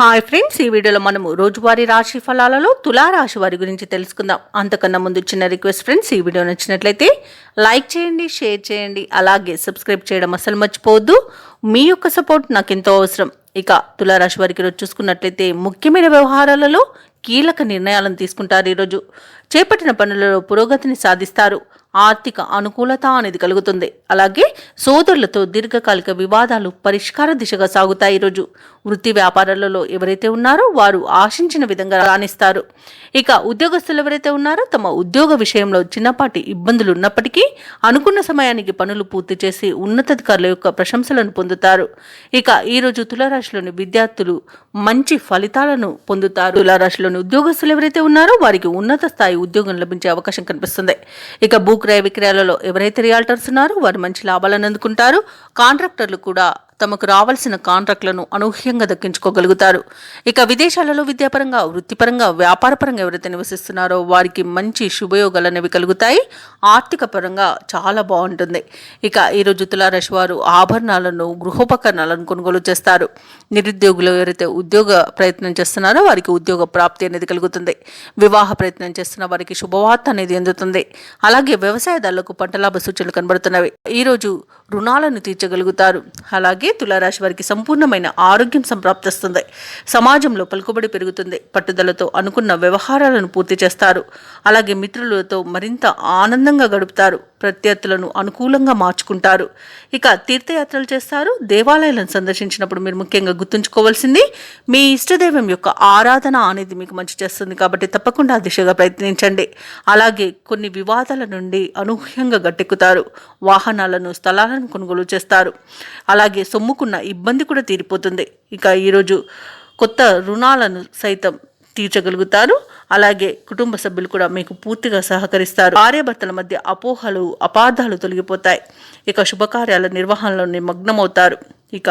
Hi friends, ఈ వీడియోలో మనము రోజువారీ రాశి ఫలాలలో తులారాశి వారి గురించి తెలుసుకుందాం. అంతకన్నా ముందు చిన్న రిక్వెస్ట్ ఫ్రెండ్స్, ఈ వీడియో నచ్చినట్లయితే లైక్ చేయండి, షేర్ చేయండి, అలాగే సబ్స్క్రైబ్ చేయడం అసలు మర్చిపోవద్దు. మీ యొక్క సపోర్ట్ నాకు ఎంతో అవసరం. ఇక తులారాశి వారికి రోజు చూసుకున్నట్లయితే ముఖ్యమైన వ్యవహారాలలో కీలక నిర్ణయాలను తీసుకుంటారు. ఈరోజు చేపట్టిన పనులలో పురోగతిని సాధిస్తారు. ఆర్థిక అనుకూలత అనేది కలుగుతుంది. అలాగే సోదరులతో దీర్ఘకాలిక వివాదాలు పరిష్కార దిశగా సాగుతాయి. ఈరోజు వృత్తి వ్యాపారాలలో ఎవరైతే ఉన్నారో వారు ఆశించిన విధంగా రాణిస్తారు. ఇక ఉద్యోగస్తులు ఎవరైతే ఉన్నారో తమ ఉద్యోగ విషయంలో చిన్నపాటి ఇబ్బందులు ఉన్నప్పటికీ అనుకున్న సమయానికి పనులు పూర్తి చేసి ఉన్నతాధికారుల యొక్క ప్రశంసలను పొందుతారు. ఇక ఈరోజు తులారాశిలోని విద్యార్థులు మంచి ఫలితాలను పొందుతారు. తులారాశిలోని ఉద్యోగస్తులు ఎవరైతే ఉన్నారో వారికి ఉన్నత స్థాయి ఉద్యోగం లభించే అవకాశం కనిపిస్తుంది. ఇక క్రయ విక్రయాలలో ఎవరైతే రియాల్టర్స్ ఉన్నారో వారు మంచి లాభాలను అందుకుంటారు. కాంట్రాక్టర్లు కూడా తమకు రావాల్సిన కాంట్రాక్టులను అనూహ్యంగా దక్కించుకోగలుగుతారు. ఇక విదేశాలలో విద్యాపరంగా, వృత్తిపరంగా, వ్యాపారపరంగా ఎవరైతే నివసిస్తున్నారో వారికి మంచి శుభయోగాలు అనేవి కలుగుతాయి. ఆర్థిక పరంగా చాలా బాగుంటుంది. ఇక ఈరోజు తులారాశి వారు ఆభరణాలను, గృహోపకరణాలను కొనుగోలు చేస్తారు. నిరుద్యోగులు ఎవరైతే ఉద్యోగ ప్రయత్నం చేస్తున్నారో వారికి ఉద్యోగ ప్రాప్తి అనేది కలుగుతుంది. వివాహ ప్రయత్నం చేస్తున్న వారికి శుభవార్త అనేది అందుతుంది. అలాగే వ్యవసాయదారులకు పంట లాభ సూచనలు కనబడుతున్నవి. ఈరోజు రుణాలను తీర్చగలుగుతారు. అలాగే తులారాశి వారికి సంపూర్ణమైన ఆరోగ్యం సంప్రాప్తిస్తుంది. సమాజంలో పలుకుబడి పెరుగుతుంది. పట్టుదలతో అనుకున్న వ్యవహారాలను పూర్తి చేస్తారు. అలాగే మిత్రులతో మరింత ఆనందంగా గడుపుతారు. ప్రత్యర్థులను అనుకూలంగా మార్చుకుంటారు. ఇక తీర్థయాత్రలు చేస్తారు. దేవాలయాలను సందర్శించినప్పుడు మీరు ముఖ్యంగా గుర్తుంచుకోవాల్సింది మీ ఇష్టదైవం యొక్క ఆరాధన అనేది మీకు మంచి చేస్తుంది. కాబట్టి తప్పకుండా ఆ దిశగా ప్రయత్నించండి. అలాగే కొన్ని వివాదాల నుండి అనూహ్యంగా గట్టెక్కుతారు. వాహనాలను, స్థలాలను కొనుగోలు చేస్తారు. అలాగే సొమ్ముకున్న ఇబ్బంది కూడా తీరిపోతుంది. ఇక ఈరోజు కొత్త రుణాలను సైతం తీర్చగలుగుతారు. అలాగే కుటుంబ సభ్యులు కూడా మీకు పూర్తిగా సహకరిస్తారు. భార్యాభర్తల మధ్య అపోహలు, అపార్థాలు తొలగిపోతాయి. ఇక శుభకార్యాల నిర్వహణలో నిమగ్నమవుతారు. ఇక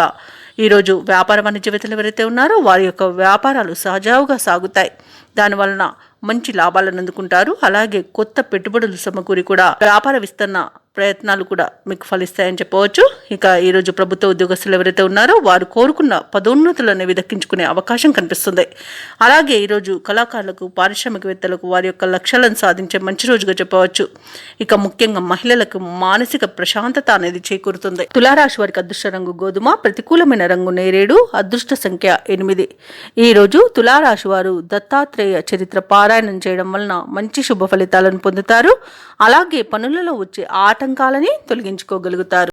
ఈరోజు వ్యాపార వాణిజ్యవేత్తలు ఎవరైతే ఉన్నారో వారి యొక్క వ్యాపారాలు సజావుగా సాగుతాయి. దానివలన మంచి లాభాలను అందుకుంటారు. అలాగే కొత్త పెట్టుబడులు సమకూరి కూడా వ్యాపార విస్తరణ ప్రయత్నాలు కూడా మీకు ఫలిస్తాయని చెప్పవచ్చు. ఇక ఈరోజు ప్రభుత్వ ఉద్యోగస్తులు ఎవరైతే ఉన్నారో వారు కోరుకున్న పదోన్నతులు అనేవి దక్కించుకునే అవకాశం కనిపిస్తుంది. అలాగే ఈరోజు కళాకారులకు, పారిశ్రామికవేత్తలకు వారి యొక్క లక్ష్యాలను సాధించే మంచి రోజుగా చెప్పవచ్చు. ఇక ముఖ్యంగా మహిళలకు మానసిక ప్రశాంతత అనేది చేకూరుతుంది. తులారాశి వారికి అదృష్ట రంగు గోధుమ, ప్రతికూలమైన రంగు నేరేడు, అదృష్ట సంఖ్య 8. ఈరోజు తులారాశి వారు దత్తాత్రేయ చరిత్ర పారాయణం చేయడం వలన మంచి శుభ ఫలితాలను పొందుతారు. అలాగే పనులలో వచ్చే ఆటంకాలని తొలగించుకోగలుగుతారు.